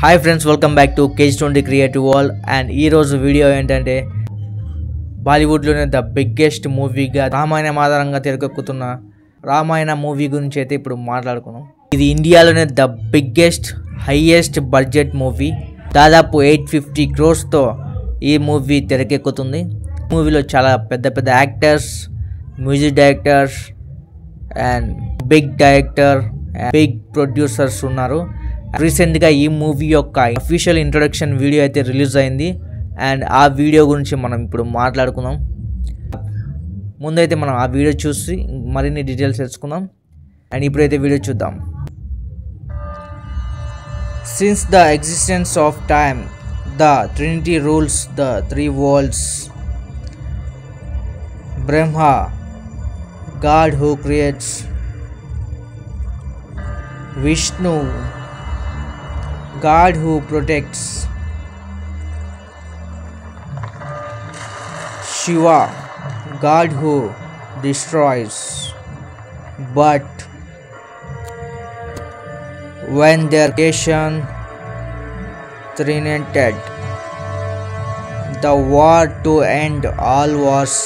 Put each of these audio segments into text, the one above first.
Hi friends, welcome back to KG20 creative world. And ఈరోజు video ఏంటంటే బాలీవుడ్లోనే the biggest మూవీగా Ramayanam ఆధారంగా తెరకెక్కుతున్న రామాయణ మూవీ గురించి అయితే ఇప్పుడు మాట్లాడుకున్నాం. ఇది ఇండియాలోనే the biggest highest budget movie. దాదాపు 850 crores ఈ మూవీ తెరకెక్కుతుంది. మూవీలో చాలా పెద్ద పెద్ద actors, music directors and big director, big producers ఉన్నారు. రీసెంట్గా ఈ మూవీ యొక్క అఫీషియల్ ఇంట్రొడక్షన్ వీడియో అయితే రిలీజ్ అయింది. అండ్ ఆ వీడియో గురించి మనం ఇప్పుడు మాట్లాడుకుందాం. ముందైతే మనం ఆ వీడియో చూసి మరిన్ని డీటెయిల్స్ తెలుసుకుందాం. అండ్ ఇప్పుడైతే వీడియో చూద్దాం. Since the existence of time, the Trinity rules the three world's. Brahma, God who creates. Vishnu, God who protects. Shiva, God who destroys. But when their creation terminated, the war to end all wars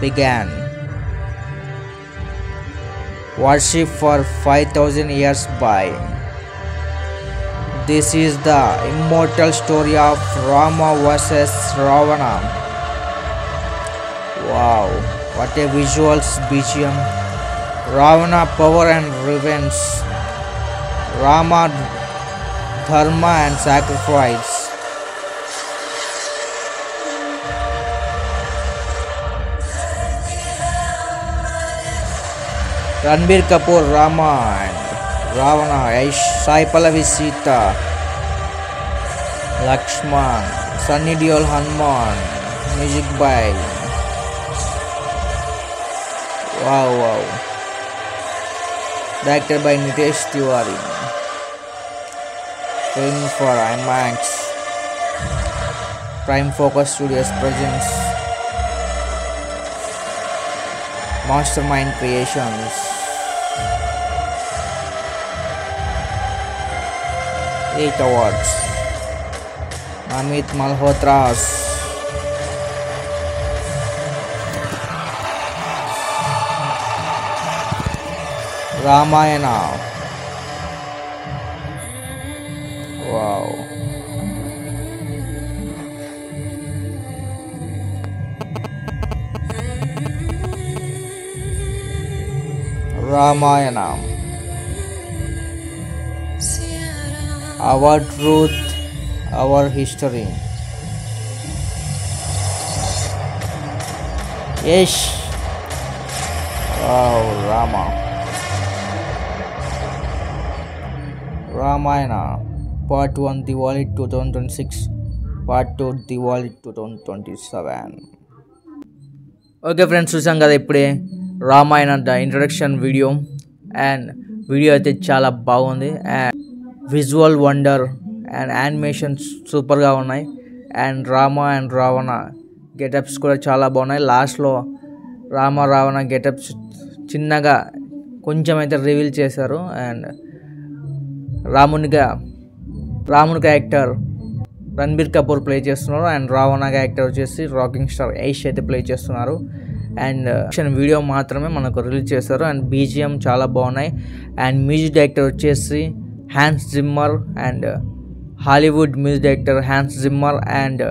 began. Worship for 5,000 years by. This is the immortal story of Rama versus Ravana. Wow, what a visuals BGM. Ravana power and revenge. Rama dharma and sacrifice. Ranbir Kapoor Rama and Ravana, Sai Pallavi Sita, Lakshman, Sunny Deol Hanuman, music by wow, directed by Nitesh Tiwari, film for IMAX, Prime Focus Studios presents, Mastermind Creations. 8 awards. Amit Malhotra's Ramayana. Wow. Ramayana. Our truth, our history. Yes. Wow, Rama. Ramayana. Part 1 Diwali 2026. Part 2 Diwali 2027. Okay friends, చూసాం కదా ఇప్పుడే Ramayana the introduction video. And video అయితే చాలా బాగుంది. And visual wonder and animations సూపర్గా ఉన్నాయి. And Rama and Ravana getups కూడా చాలా బాగున్నాయి. లాస్ట్లో రామ రావణ గెటప్స్ చిన్నగా కొంచెం అయితే రివీల్ చేశారు. అండ్ రామునిగా యాక్టర్ రణబీర్ కపూర్ ప్లే చేస్తున్నారు. అండ్ రావణగా యాక్టర్ వచ్చేసి రాకింగ్ స్టార్ యష్ అయితే ప్లే చేస్తున్నారు. అండ్ వీడియో మాత్రమే మనకు రిలీజ్ చేశారు. అండ్ బీజిఎం చాలా బాగున్నాయి. అండ్ మ్యూజిక్ డైరెక్టర్ వచ్చేసి Hans Zimmer and Hollywood music director Hans Zimmer and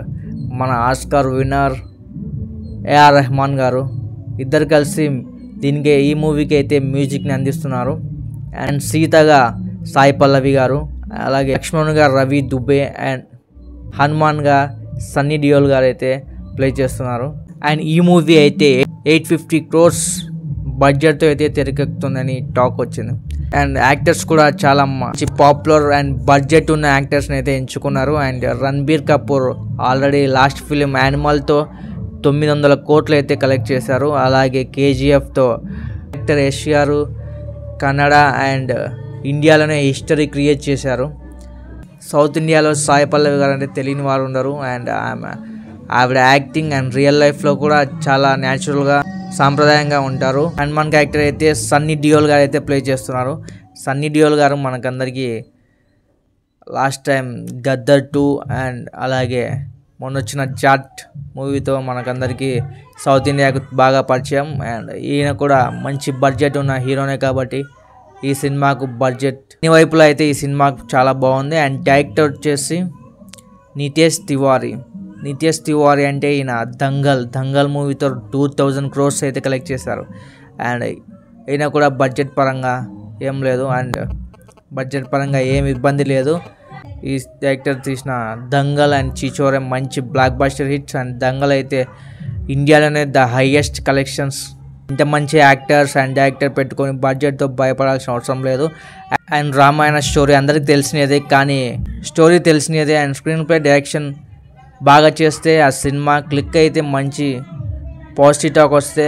మన Oscar winner AR Rahman garu ఇద్దరు కలిసి ఈ మూవీకి అయితే మ్యూజిక్ని అందిస్తున్నారు. అండ్ సీతగా సాయి పల్లవి గారు, అలాగే లక్ష్మణ్గా రవి దుబే అండ్ హనుమాన్గా సన్నీ డియోల్ గారు అయితే ప్లే చేస్తున్నారు. అండ్ ఈ మూవీ అయితే 850 crores బడ్జెట్తో అయితే తెరకెక్కుతుందని టాక్ వచ్చింది. అండ్ యాక్టర్స్ కూడా చాలా మంచి పాపులర్ అండ్ బడ్జెట్ ఉన్న యాక్టర్స్ని అయితే ఎంచుకున్నారు. And Ranbir Kapoor already last film యానిమల్తో 900 కోట్లు అయితే కలెక్ట్ చేశారు. అలాగే KGFతో యాక్టర్ యష్ గారు కన్నడ అండ్ ఇండియాలోనే హిస్టరీ క్రియేట్ చేశారు. సౌత్ ఇండియాలో సాయి పల్లవి గారు అంటే తెలియని వారు ఉండరు. అండ్ ఆవిడ యాక్టింగ్ అండ్ రియల్ లైఫ్లో కూడా చాలా న్యాచురల్గా సాంప్రదాయంగా ఉంటారు. హనుమాన్ క్యారెక్టర్ అయితే సన్నీ డియోల్ గారు అయితే ప్లే చేస్తున్నారు. సన్నీ డియోల్ గారు మనకందరికీ లాస్ట్ టైం గద్దర్ 2 అండ్ అలాగే మొన్న వచ్చిన జాట్ మూవీతో మనకందరికీ సౌత్ ఇండియాకు బాగా పరిచయం. అండ్ ఈయన కూడా మంచి బడ్జెట్ ఉన్న హీరోనే కాబట్టి ఈ సినిమాకు బడ్జెట్ అన్ని వైపులో అయితే ఈ సినిమాకు చాలా బాగుంది. అండ్ డైరెక్టర్ వచ్చేసి నితేష్ తివారీ అంటే ఈయన దంగల్ మూవీతో 2000 crores అయితే కలెక్ట్ చేశారు. అండ్ ఈయన కూడా బడ్జెట్ పరంగా ఏం లేదు, అండ్ బడ్జెట్ పరంగా ఏం ఇబ్బంది లేదు. ఈ డైరెక్టర్ తీసిన దంగల్ అండ్ చిచోరే మంచి block buster hits. And Dangal అయితే ఇండియాలోనే ద హైయెస్ట్ కలెక్షన్స్. ఇంత మంచి యాక్టర్స్ అండ్ డైరెక్టర్ పెట్టుకొని బడ్జెట్తో భయపడాల్సిన అవసరం లేదు. అండ్ రామాయణ స్టోరీ అందరికీ తెలిసినదే, కానీ స్టోరీ తెలిసినదే అండ్ స్క్రీన్ ప్లే డైరెక్షన్ బాగా చేస్తే ఆ సినిమా క్లిక్ అయితే మంచి పాజిటివ్ టాక్ వస్తే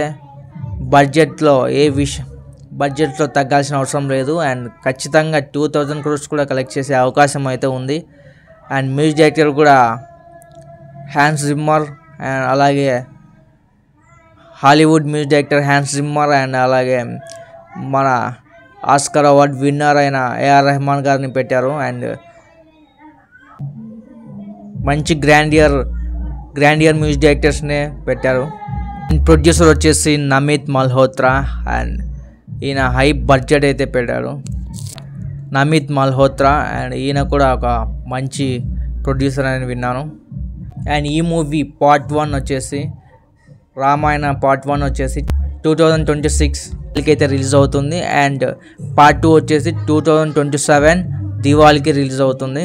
బడ్జెట్లో తగ్గాల్సిన అవసరం లేదు. అండ్ ఖచ్చితంగా 2000 crores కూడా కలెక్ట్ చేసే అవకాశం అయితే ఉంది. అండ్ మ్యూజిక్ డైరెక్టర్ కూడా హ్యాన్స్ జిమ్మర్, అండ్ అలాగే Hollywood music director Hans Zimmer, and అలాగే మన ఆస్కార్ అవార్డ్ విన్నర్ అయిన ఏఆర్ రెహమాన్ గారిని పెట్టారు. అండ్ మంచి గ్రాండియర్ మ్యూజిక్ డైరెక్టర్స్నే పెట్టారు. ప్రొడ్యూసర్ వచ్చేసి నమిత్ మల్హోత్రా, అండ్ ఈయన హై బడ్జెట్ అయితే పెట్టాడు నమిత్ మల్హోత్రా. అండ్ ఈయన కూడా ఒక మంచి ప్రొడ్యూసర్ అని విన్నాను. అండ్ ఈ మూవీ పార్ట్ 1 వచ్చేసి రామాయణ పార్ట్ 1 వచ్చేసి 2026కి అయితే రిలీజ్ అవుతుంది. అండ్ పార్ట్ 2 వచ్చేసి 2027 దివాళీకి రిలీజ్ అవుతుంది.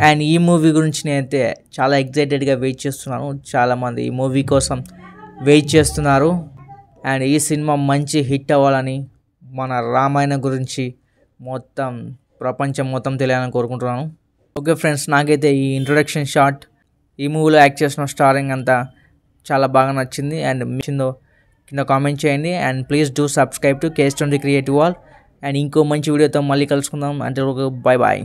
అండ్ ఈ మూవీ గురించి నేనైతే చాలా ఎక్సైటెడ్గా వెయిట్ చేస్తున్నాను. చాలామంది ఈ మూవీ కోసం వెయిట్ చేస్తున్నారు. అండ్ ఈ సినిమా మంచి హిట్ అవ్వాలని, మన రామాయణ గురించి ప్రపంచం మొత్తం తెలియాలని కోరుకుంటున్నాను. ఓకే ఫ్రెండ్స్, నాకైతే ఈ ఇంట్రొడక్షన్ షాట్, ఈ మూవీలో యాక్ట్ చేసిన స్టారింగ్ అంతా చాలా బాగా నచ్చింది. అండ్ నచ్చిందో కింద కామెంట్ చేయండి. And please do subscribe to KS20 creative wall. And ఇంకో మంచి వీడియోతో మళ్ళీ కలుసుకుందాం. అంటే బై బాయ్.